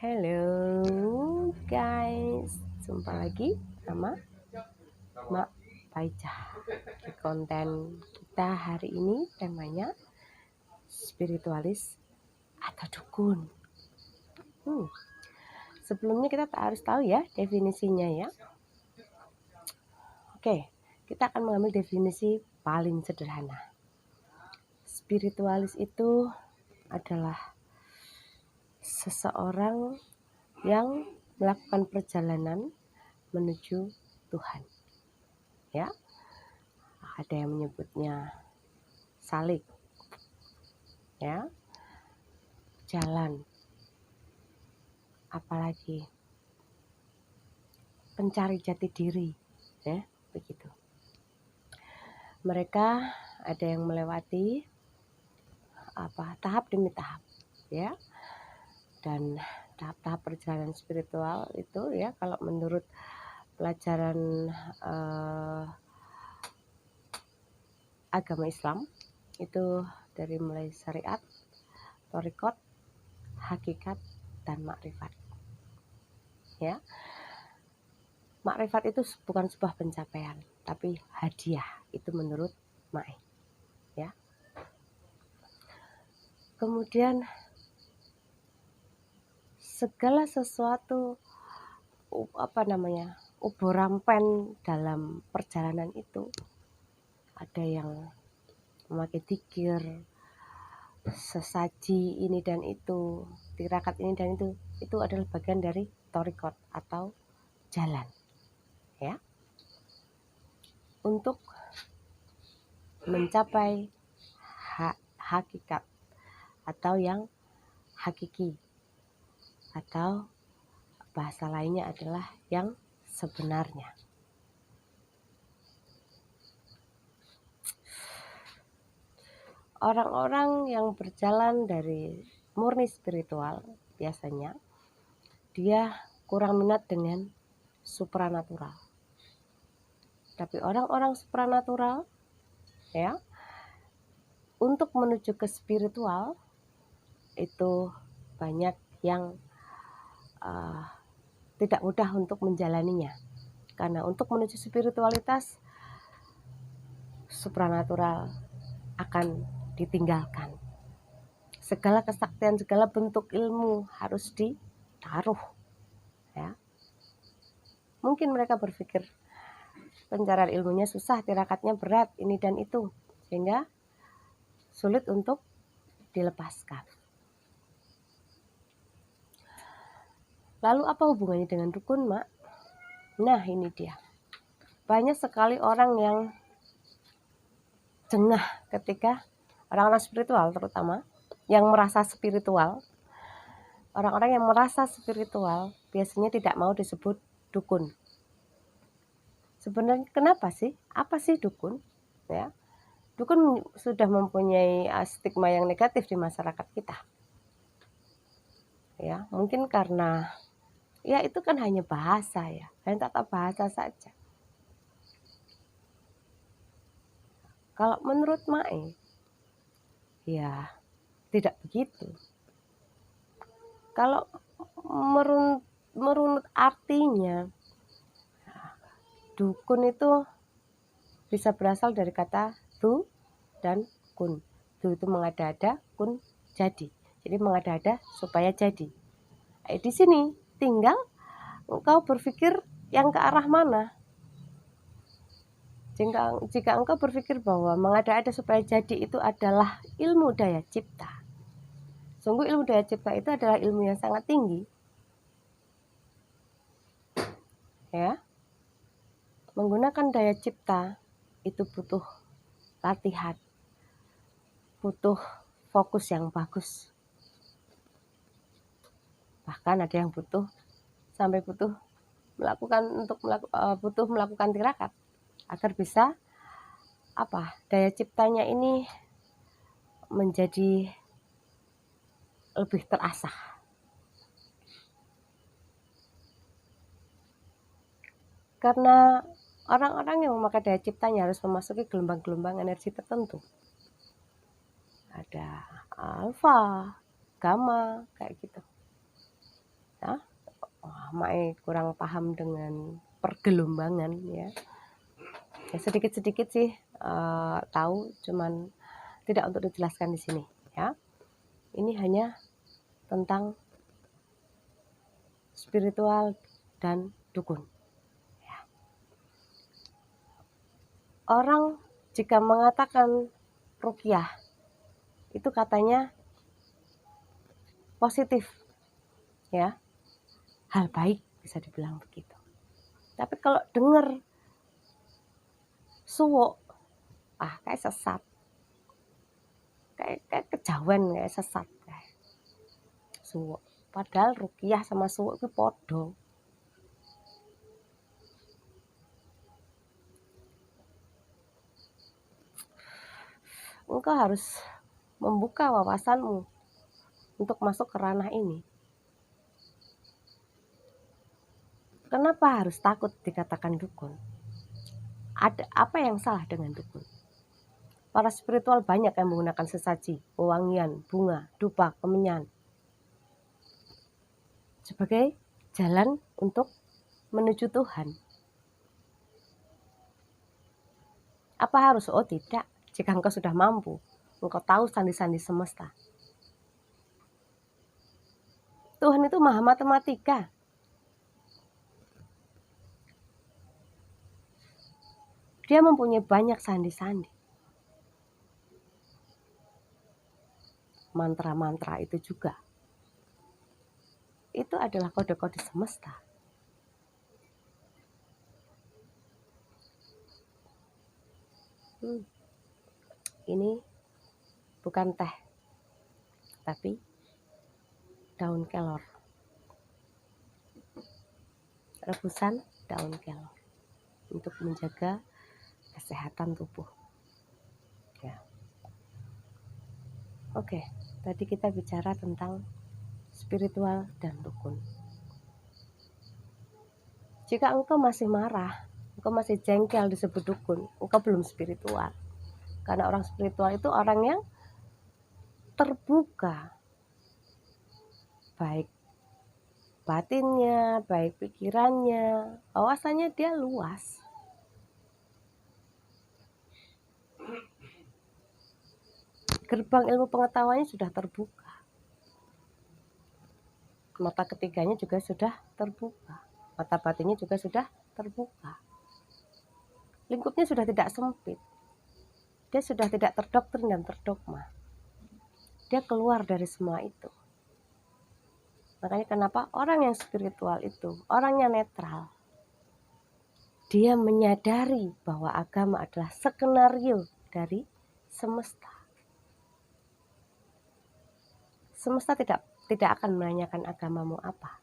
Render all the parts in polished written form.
Halo guys, jumpa lagi sama Mak Paica. Di konten kita hari ini temanya spiritualis atau dukun. Sebelumnya kita harus tahu ya definisinya ya. Oke, kita akan mengambil definisi paling sederhana. Spiritualis itu adalah seseorang yang melakukan perjalanan menuju Tuhan. Ya, ada yang menyebutnya salik, ya, jalan, apalagi pencari jati diri, ya, begitu. Mereka ada yang melewati tahap demi tahap, ya, dan tahap-tahap perjalanan spiritual itu ya, kalau menurut pelajaran agama Islam itu dari mulai syariat, thariqat, hakikat, dan makrifat. Ya, makrifat itu bukan sebuah pencapaian, tapi hadiah, itu menurut Mai. Ya. Kemudian segala sesuatu uborampen dalam perjalanan itu, ada yang memakai dzikir, sesaji ini dan itu, tirakat ini dan itu adalah bagian dari thariqat atau jalan, ya, untuk mencapai hakikat atau yang hakiki, atau bahasa lainnya adalah yang sebenarnya. Orang-orang yang berjalan dari murni spiritual biasanya dia kurang minat dengan supranatural. Tapi orang-orang supranatural ya, untuk menuju ke spiritual itu banyak yang tidak mudah untuk menjalaninya. Karena untuk menuju spiritualitas, supranatural akan ditinggalkan. Segala kesaktian, segala bentuk ilmu harus ditaruh. Ya. Mungkin mereka berpikir pencarian ilmunya susah, tirakatnya berat, ini dan itu, sehingga sulit untuk dilepaskan. Lalu apa hubungannya dengan dukun, Mak? Nah, ini dia. Banyak sekali orang yang jengah ketika orang-orang spiritual, terutama yang merasa spiritual. Orang-orang yang merasa spiritual biasanya tidak mau disebut dukun. Sebenarnya kenapa sih? Apa sih dukun? Ya, dukun sudah mempunyai stigma yang negatif di masyarakat kita. Ya, mungkin karena ya itu kan hanya bahasa ya, hanya tata bahasa saja. Kalau menurut Mae, ya tidak begitu. Kalau merunut artinya, dukun itu bisa berasal dari kata tu dan kun. Tu itu mengada-ada, kun jadi. Jadi mengada-ada supaya jadi. Di sini tinggal engkau berpikir yang ke arah mana. Jika engkau berpikir bahwa mengada-ada supaya jadi itu adalah ilmu daya cipta, sungguh ilmu daya cipta itu adalah ilmu yang sangat tinggi. Ya, menggunakan daya cipta itu butuh latihan, butuh fokus yang bagus. Bahkan ada yang butuh melakukan tirakat agar bisa daya ciptanya ini menjadi lebih terasah. Karena orang-orang yang memakai daya ciptanya harus memasuki gelombang-gelombang energi tertentu. Ada alfa, gamma, kayak gitu. Mae kurang paham dengan pergelombangan ya. Ya sedikit-sedikit sih tahu, cuman tidak untuk dijelaskan di sini ya. Ini hanya tentang spiritual dan dukun. Ya. Orang jika mengatakan ruqyah itu katanya positif ya, hal baik bisa dibilang begitu. Tapi kalau dengar suwo, kayak sesat, kayak kejawen, kayak sesat kayak suwo. Padahal ruqyah sama suwo itu podo. Engkau harus membuka wawasanmu untuk masuk ke ranah ini. Kenapa harus takut dikatakan dukun? Ada apa yang salah dengan dukun? Para spiritual banyak yang menggunakan sesaji, pewangian, bunga, dupa, kemenyan sebagai jalan untuk menuju Tuhan. Apa harus? Oh tidak. Jika engkau sudah mampu, engkau tahu sandi-sandi semesta. Tuhan itu maha matematika. Dia mempunyai banyak sandi-sandi. Mantra-mantra itu juga. Itu adalah kode-kode semesta. Ini bukan teh, tapi daun kelor. Rebusan daun kelor untuk menjaga kesehatan tubuh. Ya. Oke, tadi kita bicara tentang spiritual dan dukun. Jika engkau masih marah, engkau masih jengkel disebut dukun, engkau belum spiritual. Karena orang spiritual itu orang yang terbuka, baik batinnya, baik pikirannya, wawasannya dia luas. Gerbang ilmu pengetahuannya sudah terbuka. Mata ketiganya juga sudah terbuka. Mata batinnya juga sudah terbuka. Lingkupnya sudah tidak sempit. Dia sudah tidak terdoktrin dan terdogma. Dia keluar dari semua itu. Makanya kenapa orang yang spiritual itu, orangnya netral. Dia menyadari bahwa agama adalah skenario dari semesta. Semesta tidak akan menanyakan agamamu apa.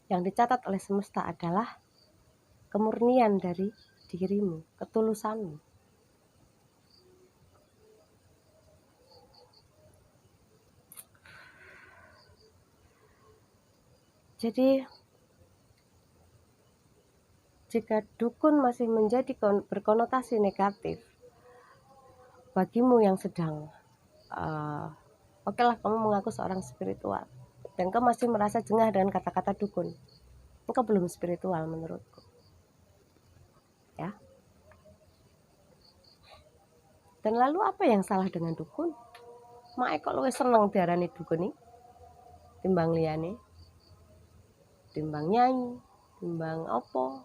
Yang dicatat oleh semesta adalah kemurnian dari dirimu, ketulusanmu. Jadi jika dukun masih menjadi berkonotasi negatif bagimu yang sedang oke lah kamu mengaku seorang spiritual dan kamu masih merasa jengah dengan kata-kata dukun, engkau belum spiritual menurutku ya. Dan lalu apa yang salah dengan dukun? Mae kok luwih seneng diarani dukun nih timbang liyane, timbang nyanyi, timbang opo.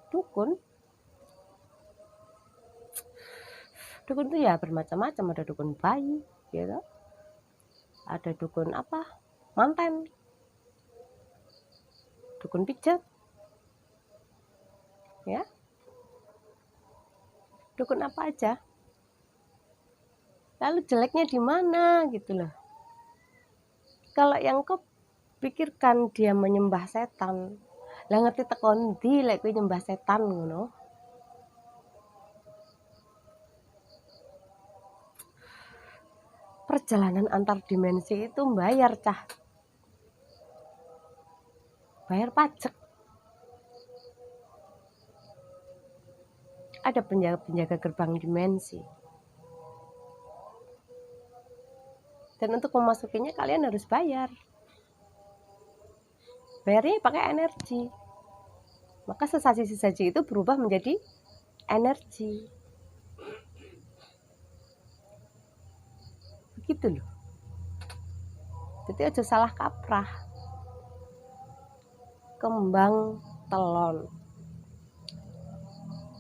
Dukun itu ya bermacam-macam, ada dukun bayi gitu, ada dukun apa manten, dukun pijat ya, dukun apa aja. Lalu jeleknya di mana gitu loh. Kalau yang kau pikirkan dia menyembah setan, lah ngerti tekon ndi lek kowe nyembah setan ngono. Perjalanan antar dimensi itu bayar cah. Bayar pajak. ada penjaga gerbang dimensi. Dan untuk memasukinya kalian harus bayar. Bayarnya pakai energi. Maka sesaji-sesaji itu berubah menjadi energi. Begitu loh. Jadi aja salah kaprah. Kembang telon,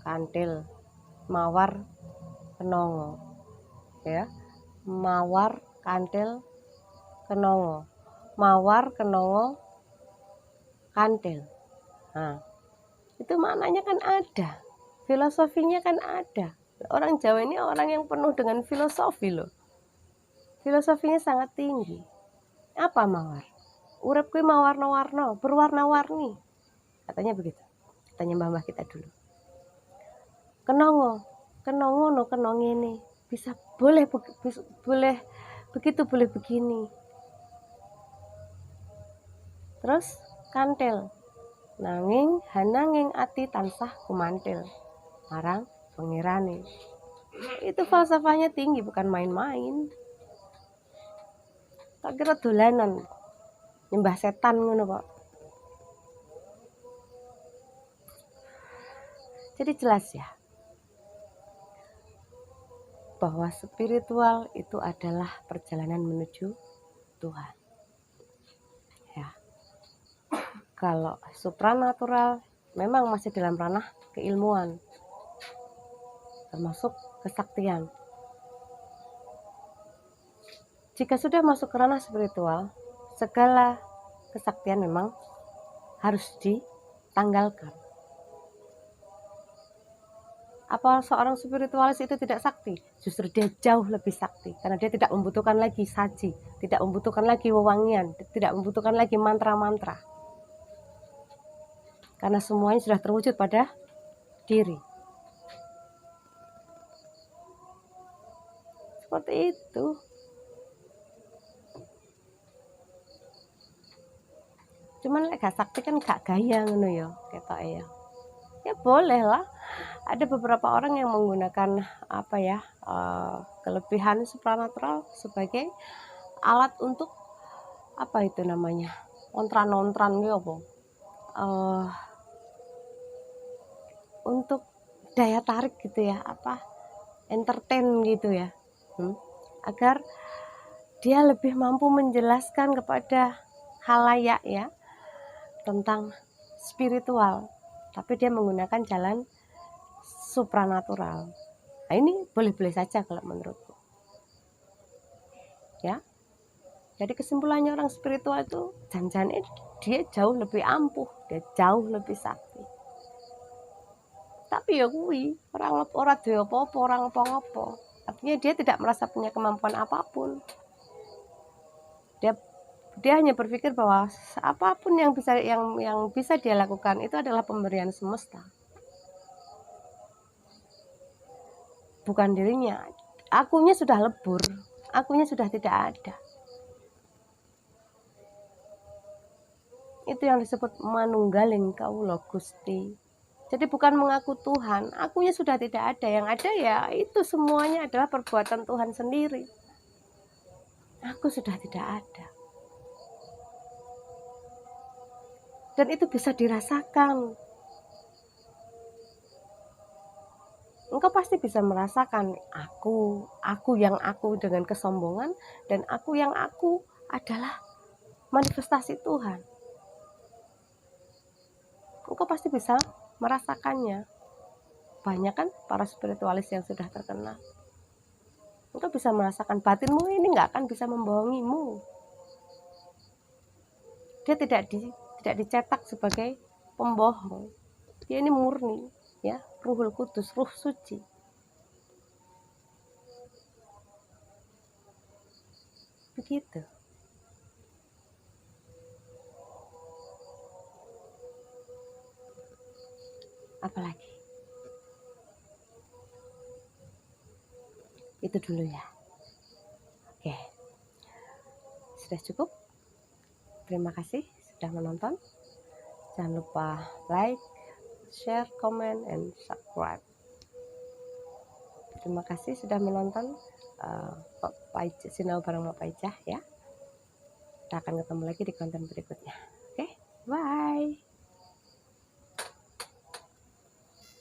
kantil, mawar, kenongo. Ya. Mawar, kantil, kenongo. Mawar, kenongo, kantil. Nah, itu maknanya kan ada. Filosofinya kan ada. Orang Jawa ini orang yang penuh dengan filosofi loh. Filosofinya sangat tinggi. Apa mawar? Urip kuwi mawarna-warna, berwarna-warni. Katanya begitu. Katanya mbah-mbah kita dulu. Kenongo, kenongo no kenong ini. Bisa boleh begitu, boleh begini. Terus kantil. Nanging hananging ati tansah kumantil. Marang pengirane. Itu falsafahnya tinggi, bukan main-main. Tak kira dolanan. Nyembah setan ngono kok. Jadi jelas ya, bahwa spiritual itu adalah perjalanan menuju Tuhan. Ya. Kalau supranatural memang masih dalam ranah keilmuan, termasuk kesaktian. Jika sudah masuk ke ranah spiritual, segala kesaktian memang harus ditanggalkan. Apa seorang spiritualis itu tidak sakti? Justru dia jauh lebih sakti, karena dia tidak membutuhkan lagi saji, tidak membutuhkan lagi wewangian, tidak membutuhkan lagi mantra-mantra. Karena semuanya sudah terwujud pada diri. Seperti itu. Cuman lek gak sakti kan gak gaya ngono ya, ketok ya. Ya boleh lah. Ada beberapa orang yang menggunakan kelebihan supranatural sebagai alat untuk apa itu namanya? Ontran-ontran gitu apa? Untuk daya tarik gitu ya, entertain gitu ya. Agar dia lebih mampu menjelaskan kepada halayak ya tentang spiritual, tapi dia menggunakan jalan supranatural. Nah, ini boleh-boleh saja kalau menurutku. Ya. Jadi kesimpulannya orang spiritual itu jangan-jangan dia jauh lebih ampuh, dia jauh lebih sakti. Tapi ya kuwi, orang duwe apa-apa, orang apa-apa. Artinya dia tidak merasa punya kemampuan apapun. Dia hanya berpikir bahwa apapun yang bisa dia lakukan itu adalah pemberian semesta. Bukan dirinya. Akunya sudah lebur, akunya sudah tidak ada. Itu yang disebut manunggaling kaula Gusti. Jadi bukan mengaku Tuhan, akunya sudah tidak ada. Yang ada ya itu semuanya adalah perbuatan Tuhan sendiri. Aku sudah tidak ada. Dan itu bisa dirasakan. Engkau pasti bisa merasakan aku yang aku dengan kesombongan, dan aku yang aku adalah manifestasi Tuhan. Engkau pasti bisa merasakannya. Banyak kan para spiritualis yang sudah terkenal. Engkau bisa merasakan batinmu ini nggak akan bisa membohongimu. Dia tidak dicetak sebagai pembohong. Dia ini murni, ya, Ruhul Kudus, Ruh Suci. Begitu. Apalagi? Itu dulu ya. Oke. Sudah cukup? Terima kasih sudah menonton. Jangan lupa like, share, comment, and subscribe. Terima kasih sudah menonton Sinau bareng Mak Paicah ya. Kita akan ketemu lagi di konten berikutnya. Oke.